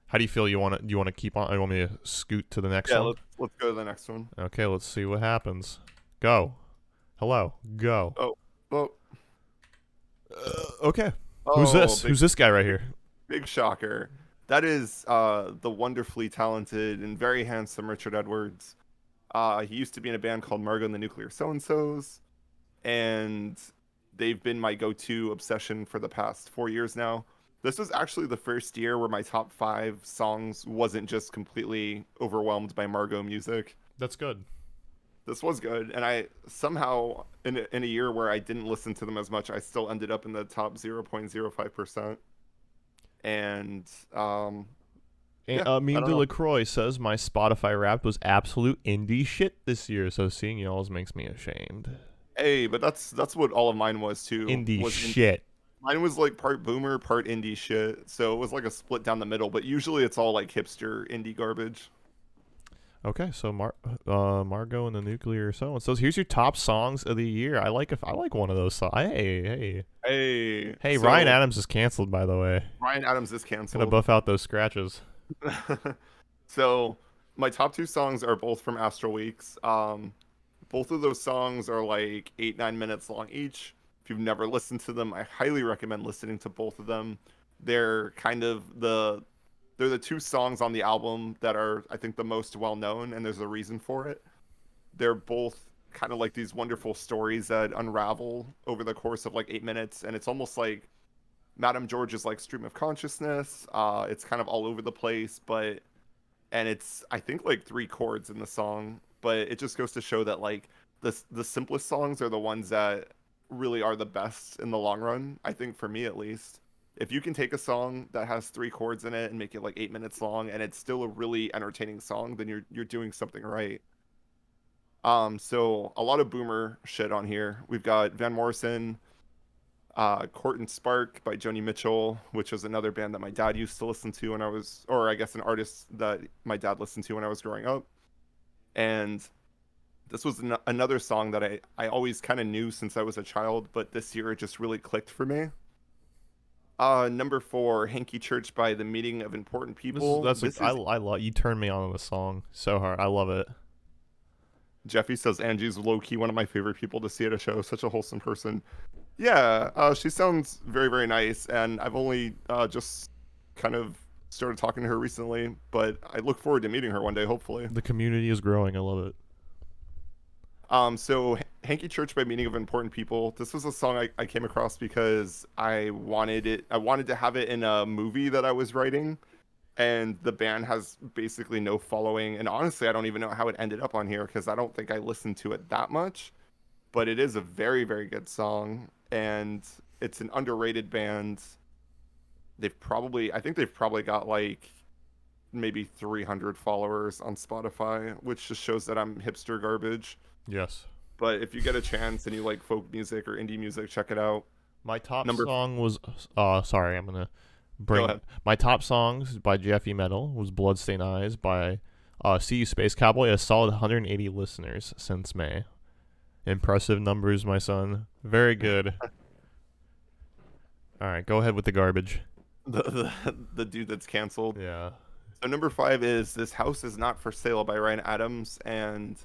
how do you feel? You want to keep on? Or you want me to scoot to the next Yeah, one? let's go to the next one. Okay, let's see what happens. Go. Hello. Go. Oh, Okay. oh, Who's this? Who's this guy right here? big shocker. That is the wonderfully talented and very handsome Richard Edwards. He used to be in a band called Margo and the Nuclear So-and-Sos, and they've been my go-to obsession for the past 4 years now. This was actually the first year where my top 5 songs wasn't just completely overwhelmed by Margo music. That's good. This was good, and I somehow, in a year where I didn't listen to them as much, I still ended up in the top 0.05%. And Yeah, I Meme don't de know. LaCroix says my Spotify Wrapped was absolute indie shit this year, so seeing y'all's makes me ashamed. Hey, but that's what all of mine was too. Indie Was shit. mine was like part boomer, part indie shit. So it was like a split down the middle. But usually it's all like hipster indie garbage. Okay, so Margot and the Nuclear so says, here's your top songs of the year. I like one of those songs. Hey, Hey, Ryan so Adams is canceled, by the way. Ryan Adams is Gonna canceled. buff out those scratches. So my top two songs are both from Astral Weeks. Both of those songs are like 8-9 minutes long each. If you've never listened to them, I highly recommend listening to both of them. They're kind of they're the two songs on the album that are, I think, the most well known, and there's a reason for it. They're both kind of like these wonderful stories that unravel over the course of like 8 minutes, and it's almost like Madame George is like stream of consciousness. It's kind of all over the place, but and it's, I think, like three chords in the song, but it just goes to show that like the simplest songs are the ones that really are the best in the long run. I think for me at least, if you can take a song that has three chords in it and make it like 8 minutes long, and it's still a really entertaining song, then you're doing something right. So a lot of boomer shit on here. We've got Van Morrison, Court and Spark by Joni Mitchell, which was another band that my dad used to listen to when I was, or I guess an artist that my dad listened to when I was growing up. And this was another song that I always kind of knew since I was a child, but this year it just really clicked for me. Number 4, Hanky Church by The Meeting of Important People. I love you turned me on to the song so hard. I love it. Jeffy says Angie's low key one of my favorite people to see at a show. Such a wholesome person. Yeah, she sounds very, very nice, and I've only just kind of started talking to her recently, but I look forward to meeting her one day, hopefully. The community is growing. I love it. So Hanky Church by Meaning of Important People. This was a song I came across because I wanted it. I wanted to have it in a movie that I was writing, and the band has basically no following. And honestly, I don't even know how it ended up on here because I don't think I listened to it that much. But it is a very, very good song, and it's an underrated band. I think they've probably got like maybe 300 followers on Spotify, which just shows that I'm hipster garbage. Yes. But if you get a chance and you like folk music or indie music, check it out. My top Number song was sorry, I'm gonna Go bring ahead. my top songs by Jeffy Metal was Bloodstained Eyes by See You Space Cowboy, a solid 180 listeners since May. Impressive numbers, my son. Very good. All right, go ahead with the garbage. The dude that's canceled. Yeah. So number 5 is This House Is Not For Sale by Ryan Adams, and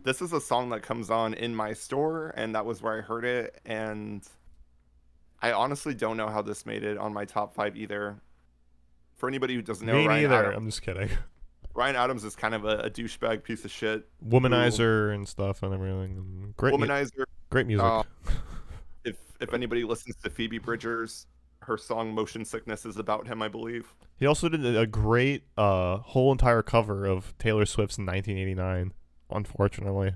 this is a song that comes on in my store, and that was where I heard it, and I honestly don't know how this made it on my top 5 either. For anybody who doesn't know, Me Ryan neither. Adams, I'm just kidding. Ryan Adams is kind of a douchebag piece of shit. Womanizer and stuff and everything. Womanizer. Great music. If anybody listens to Phoebe Bridgers, her song Motion Sickness is about him, I believe. He also did a great whole entire cover of Taylor Swift's 1989, unfortunately.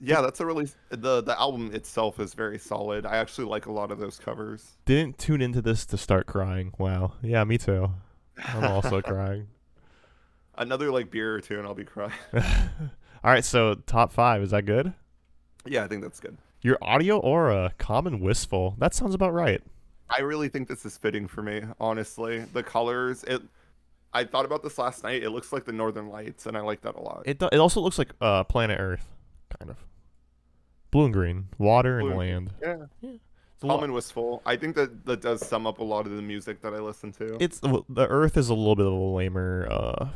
Yeah, that's a really the album itself is very solid. I actually like a lot of those covers. Didn't tune into this to start crying. Wow. Yeah, me too. I'm also crying. Another like beer or two and I'll be crying. All right, so top 5, is that good? Yeah, I think that's good. Your audio aura, Common Wistful. That sounds about right. I really think this is fitting for me, honestly. The colors, I thought about this last night. It looks like the Northern Lights, and I like that a lot. It also looks like Planet Earth, kind of. Blue and green, water Blue and land. Yeah. Common Wistful. I think that does sum up a lot of the music that I listen to. The Earth is a little bit of a lamer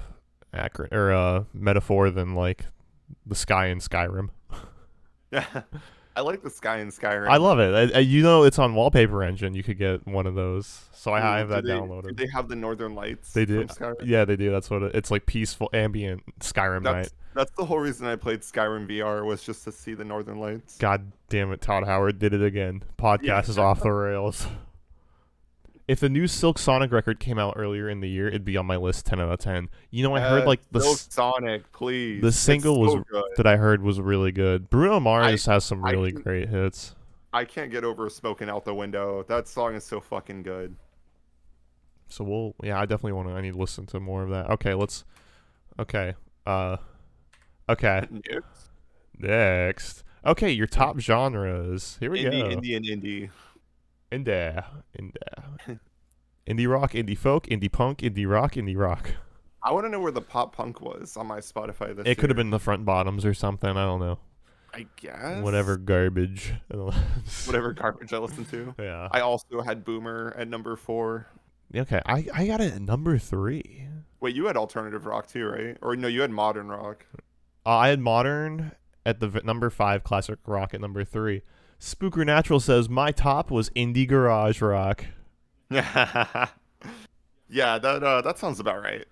accurate or metaphor than like the sky in Skyrim. Yeah. I like the sky in Skyrim. I love it. It's on Wallpaper Engine. You could get one of those. So I have that downloaded. Do they have the Northern Lights? They do. From Skyrim? Yeah, they do. That's what it's like. Peaceful, ambient Skyrim night. That's the whole reason I played Skyrim VR was just to see the Northern Lights. God damn it, Todd Howard did it again. Podcast is off the rails. If the new Silk Sonic record came out earlier in the year, it'd be on my list 10 out of 10. You know, I heard like Silk Sonic, please. The single that I heard was really good. Bruno Mars has some really great hits. I can't get over Smoking Out the Window. That song is so fucking good. So I definitely I need to listen to more of that. Okay. Uh, okay. Next. Okay, your top genres. Here we go. Indie, and indie. Indie rock, indie folk, indie punk, indie rock, indie rock. I want to know where the pop punk was on my Spotify this year. It could have been the front bottoms or something. I don't know. I guess. Whatever garbage. Whatever garbage I listened to. Yeah. I also had Boomer at number 4. Okay, I got it at number 3. Wait, you had alternative rock too, right? Or no, you had modern rock. I had modern at the number 5, classic rock at number 3. Spooker Natural says my top was indie garage rock. Yeah, that sounds about right.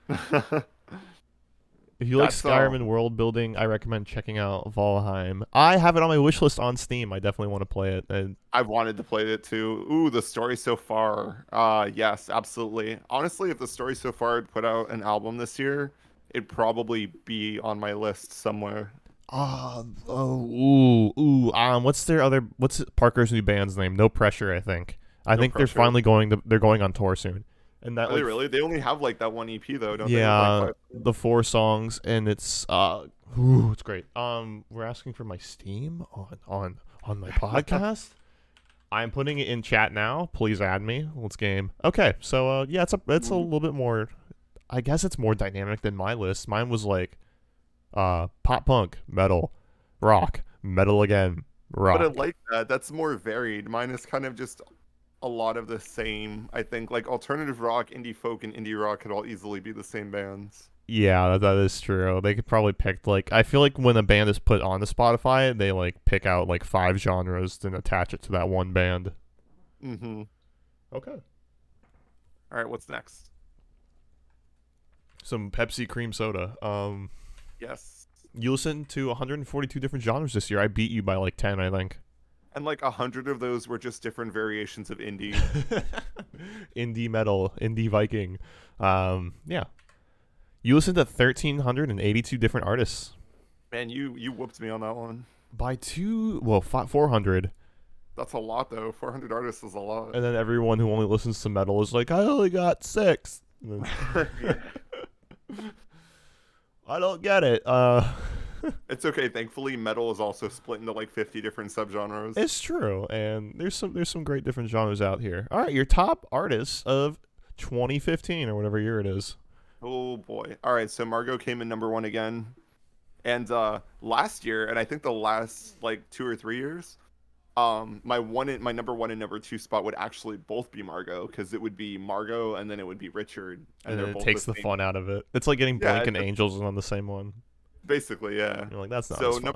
If you like Skyrim and world building, I recommend checking out Valheim. I have it on my wish list on Steam. I definitely want to play it. And I've wanted to play it too. Ooh, the story so far. Yes, absolutely. Honestly, if the story so far had put out an album this year, it'd probably be on my list somewhere. What's Parker's new band's name? No Pressure, I think. I think Pressure. They're finally going on tour soon. And that, Are they really? They only have like that one EP though, don't they? Yeah, the 4 songs, and it's it's great. We're asking for my Steam on my podcast. I'm putting it in chat now. Please add me. Let's game. Okay, so it's a little bit more. I guess it's more dynamic than my list. Mine was like, pop punk, metal, rock, metal again, rock. But I like that. That's more varied. Mine is kind of just a lot of the same. I think like alternative rock, indie folk, and indie rock could all easily be the same bands. Yeah, that is true. They could probably pick like, I feel like when a band is put onto Spotify, they like pick out like 5 genres and attach it to that one band. Mm-hmm. Okay. All right, what's next? Some Pepsi cream soda. Yes. You listened to 142 different genres this year. I beat you by like 10, I think. And like 100 of those were just different variations of indie. Indie metal, indie Viking. Yeah. You listened to 1,382 different artists. Man, you whooped me on that one. By 400. That's a lot though. 400 artists is a lot. And then everyone who only listens to metal is like, I only got 6. I don't get it. It's okay. Thankfully, metal is also split into like 50 different subgenres. It's true, and there's some great different genres out here. All right, your top artists of 2015 or whatever year it is. Oh boy. All right, so Margot came in number 1 again. And last year, and I think the last like 2 or 3 years, my number 1 and number 2 spot would actually both be Margot, because it would be Margot and then it would be Richard. And then it takes the fun out of it. It's like getting Blink and Angels on the same one. Basically, yeah. You're like, that's not as fun.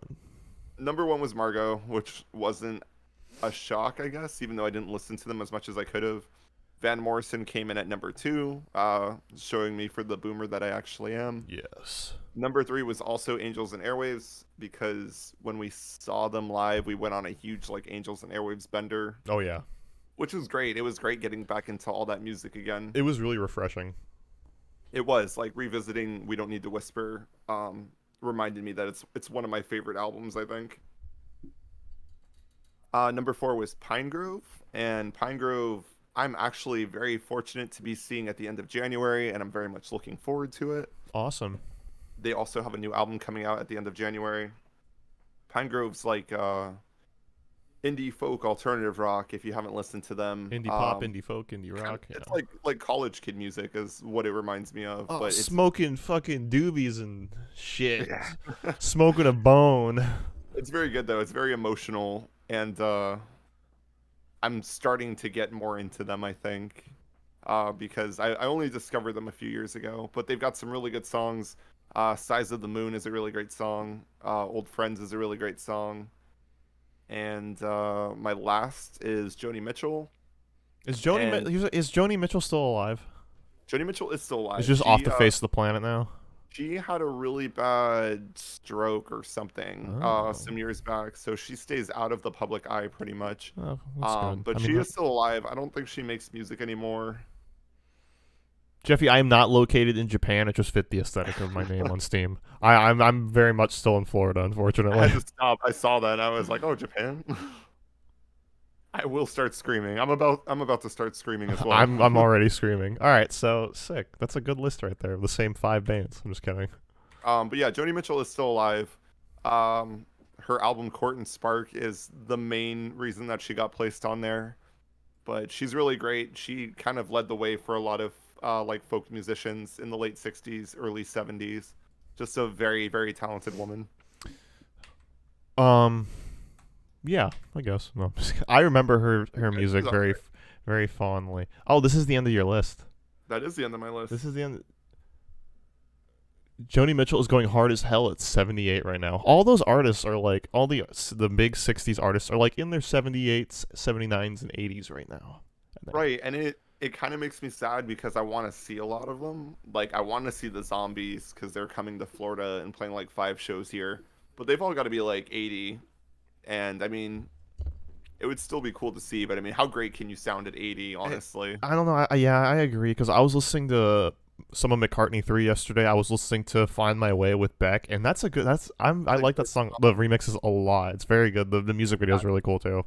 Number 1 was Margot, which wasn't a shock, I guess, even though I didn't listen to them as much as I could have. Van Morrison came in at number 2, showing me for the boomer that I actually am. Yes. Number 3 was also Angels and Airwaves, because when we saw them live, we went on a huge like Angels and Airwaves bender. Oh yeah. Which was great. It was great getting back into all that music again. It was really refreshing. It was like revisiting We Don't Need to Whisper. Reminded me that it's one of my favorite albums, I think. Number 4 was Pine Grove, and Pine Grove I'm actually very fortunate to be seeing at the end of January, and I'm very much looking forward to it. Awesome. They also have a new album coming out at the end of January. Pine Grove's like indie folk alternative rock, if you haven't listened to them. Indie pop, indie folk, indie rock. It's like college kid music is what it reminds me of. Oh, but it's smoking fucking doobies and shit. Yeah. Smoking a bone. It's very good though. It's very emotional, and I'm starting to get more into them, I think, because I only discovered them a few years ago, but they've got some really good songs. Size of the Moon is a really great song. Old Friends is a really great song. And my last is Joni Mitchell. Is Joni Mitchell still alive? Joni Mitchell is still alive. She's just off the face of the planet now. She had a really bad stroke or something some years back, so she stays out of the public eye pretty much. Oh, that's good. But she is still alive. I don't think she makes music anymore. Jeffy, I am not located in Japan. It just fit the aesthetic of my name on Steam. I'm very much still in Florida, unfortunately. I had to stop. I saw that. And I was like, oh, Japan? I will start screaming. I'm about to start screaming as well. I'm already screaming. All right, so sick. That's a good list right there of the same 5 bands. I'm just kidding. But yeah, Joni Mitchell is still alive. Her album Court and Spark is the main reason that she got placed on there. But she's really great. She kind of led the way for a lot of like folk musicians in the late 60s, early 70s. Just a very, very talented woman. Yeah, I guess. No, I remember her music very, very fondly. Oh, this is the end of your list. That is the end of my list. This is the end. Joni Mitchell is going hard as hell at 78 right now. All those artists are like, all the big 60s artists are like in their 78s, 79s, and 80s right now. Right, and it kind of makes me sad because I want to see a lot of them. Like, I want to see the Zombies because they're coming to Florida and playing like 5 shows here. But they've all got to be like 80. And I mean, it would still be cool to see. But I mean, how great can you sound at 80, honestly? I don't know. Yeah, I agree because I was listening to some of McCartney 3 yesterday. I was listening to Find My Way with Beck, and I like that song. The remixes a lot. It's very good. The music video is really cool too.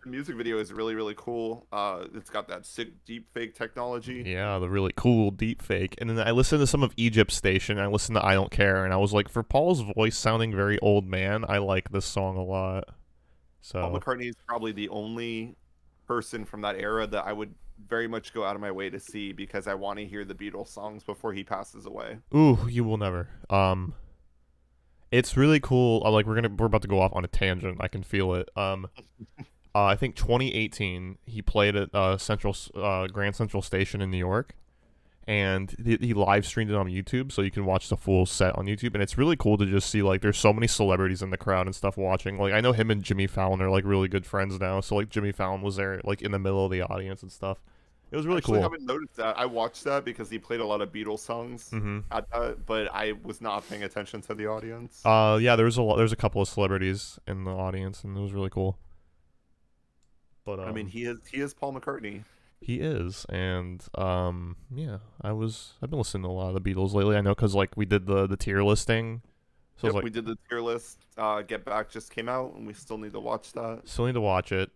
The music video is really, really cool. It's got that sick deep fake technology. Yeah, the really cool deep fake. And then I listened to some of Egypt's Station. I listened to I Don't Care, and I was like, for Paul's voice sounding very old man, I like this song a lot. So Paul McCartney is probably the only person from that era that I would very much go out of my way to see because I want to hear the Beatles songs before he passes away. Ooh, you will never. It's really cool. Like we're about to go off on a tangent. I can feel it. I think 2018 he played at Grand Central Station in New York, and he live streamed it on YouTube, so you can watch the full set on YouTube. And it's really cool to just see like there's so many celebrities in the crowd and stuff watching. Like I know him and Jimmy Fallon are like really good friends now, so like Jimmy Fallon was there like in the middle of the audience and stuff. It was really cool. I haven't noticed that. I watched that because he played a lot of Beatles songs at that, but I was not paying attention to the audience. Yeah, there's a couple of celebrities in the audience, and it was really cool. But I mean, he is Paul McCartney. He is, and yeah, I've been listening to a lot of the Beatles lately. I know because like we did the tier listing. So we did the tier list. Get Back just came out, and we still need to watch that. Still need to watch it.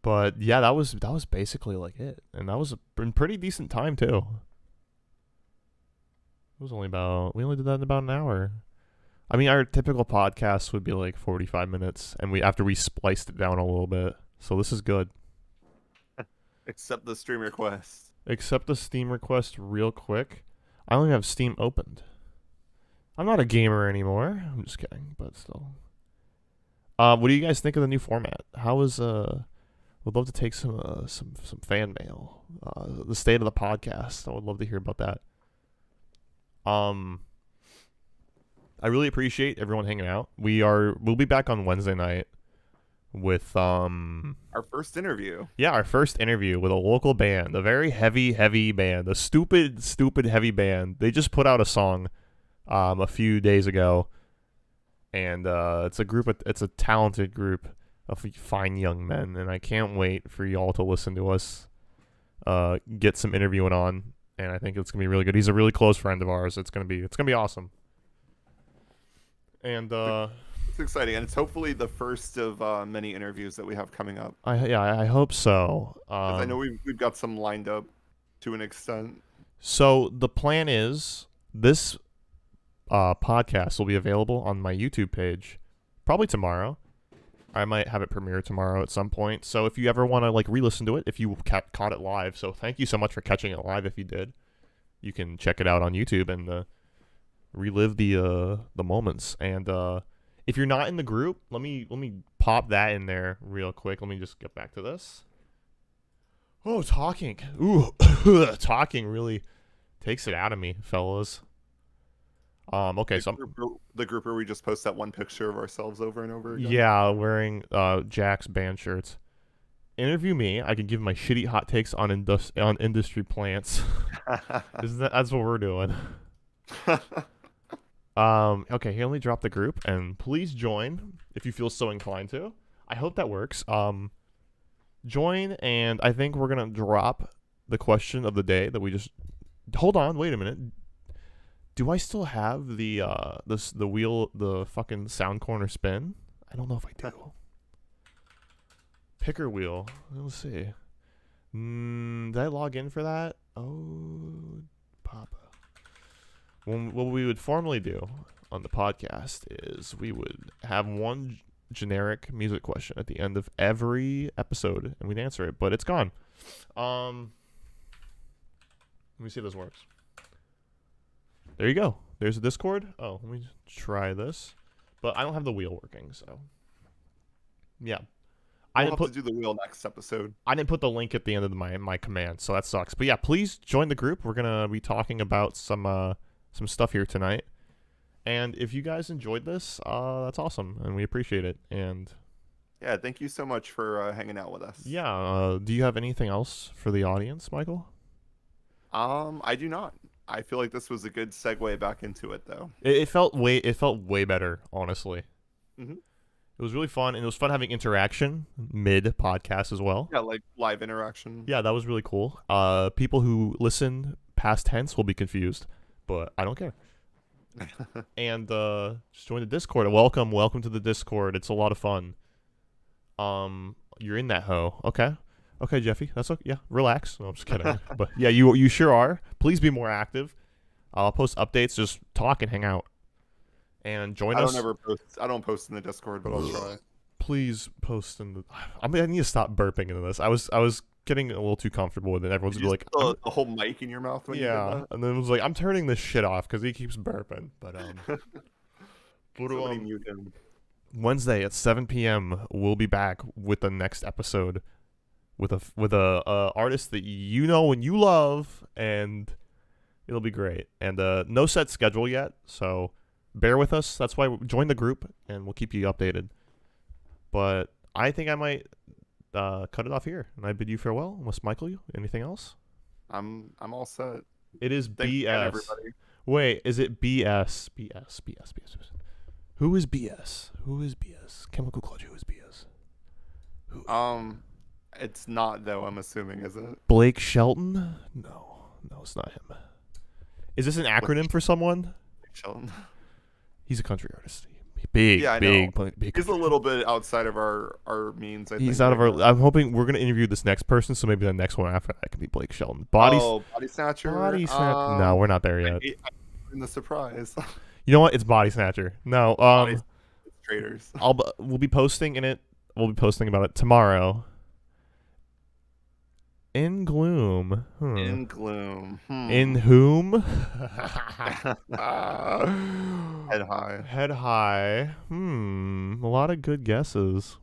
But yeah, that was basically like it, and that was a pretty decent time too. It was we only did that in about an hour. I mean, our typical podcast would be like 45 minutes, and after we spliced it down a little bit. So this is good. Except the stream request. Except the Steam request real quick. I only have Steam opened. I'm not a gamer anymore. I'm just kidding, but still. What do you guys think of the new format? Would love to take some fan mail. The state of the podcast. I would love to hear about that. I really appreciate everyone hanging out. We'll be back on Wednesday night with our first interview. Yeah, our first interview with a local band, a very heavy band, a stupid heavy band. They just put out a song a few days ago, and it's a talented group of fine young men, and I can't wait for y'all to listen to us get some interviewing on, and I think it's gonna be really good. He's a really close friend of ours. It's gonna be awesome. And it's exciting, and it's hopefully the first of many interviews that we have coming up. I hope so. I know we've got some lined up to an extent. So the plan is this podcast will be available on my YouTube page probably tomorrow. I might have it premiere tomorrow at some point. So if you ever want to like re-listen to it, if you caught it live, so thank you so much for catching it live. If you did, you can check it out on YouTube and relive the moments. And if you're not in the group, let me pop that in there real quick. Let me just get back to this. Oh, talking. Ooh, talking really takes it out of me, fellas. Okay, the group where we just post that one picture of ourselves over and over again. Yeah, wearing Jack's band shirts. Interview me. I can give my shitty hot takes on industry plants. That's what we're doing. Okay, here, let me drop the group, and please join if you feel so inclined to. I hope that works. Join, and I think we're gonna drop the question of the day that we just. Hold on, wait a minute. Do I still have the fucking sound corner spin? I don't know if I do. Picker wheel. Let's see. Did I log in for that? Oh, Papa. What we would formally do on the podcast is we would have one generic music question at the end of every episode, and we'd answer it, but it's gone. Let me see if this works. There you go. There's a Discord. Oh, let me try this. But I don't have the wheel working, so yeah. We'll have to do the wheel next episode. I didn't put the link at the end of my command, so that sucks. But yeah, please join the group. We're gonna be talking about some stuff here tonight. And if you guys enjoyed this, that's awesome, and we appreciate it. And yeah, thank you so much for hanging out with us. Yeah. Do you have anything else for the audience, Michael? I do not. I feel like this was a good segue back into it, though. It felt way better, honestly. Mm-hmm. It was really fun, and it was fun having interaction mid-podcast as well. Yeah, like live interaction. Yeah, that was really cool. People who listen past tense will be confused, but I don't care. And just join the Discord. Welcome to the Discord. It's a lot of fun. You're in that hoe. Okay, Jeffy. That's okay. Yeah, relax. No, I'm just kidding. But yeah, you sure are. Please be more active. I'll post updates. Just talk and hang out. And join us. I don't post in the Discord, but I'll try. Please post in the. I need to stop burping into this. I was getting a little too comfortable with it. Everyone's gonna be like, the whole mic in your mouth. When you did that? And then it was like, I'm turning this shit off because he keeps burping. But mute him. Wednesday at 7 p.m. we'll be back with the next episode with a artist that you know and you love, and it'll be great. And no set schedule yet, so bear with us. That's why join the group, and we'll keep you updated. But I think I might cut it off here, and I bid you farewell. Unless Michael, anything else? I'm all set. It is Thanks BS. again, everybody. Wait, is it BS? BS. Who is BS? Chemical Clutch. Who is BS? It's not though. I'm assuming, is it? Blake Shelton? No, it's not him. Is this an acronym for someone? Blake Shelton. He's a country artist. Big. He's a little bit outside of our means. He's out of our. I'm hoping we're gonna interview this next person, so maybe the next one after that can be Blake Shelton. Body Snatcher. No, we're not there yet. In the surprise. You know what? It's Body Snatcher. No. Traders. We'll be posting in it. We'll be posting about it tomorrow. In gloom. In gloom. In whom? Head high. Head high. A lot of good guesses.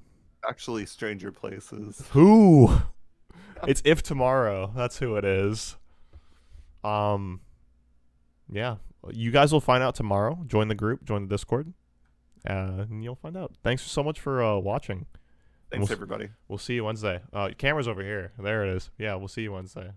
Actually, Stranger Places. Who? It's If Tomorrow. That's who it is. Yeah. You guys will find out tomorrow. Join the group. Join the Discord. And you'll find out. Thanks so much for watching. Thanks, everybody. We'll see you Wednesday. Camera's over here. There it is. Yeah, we'll see you Wednesday.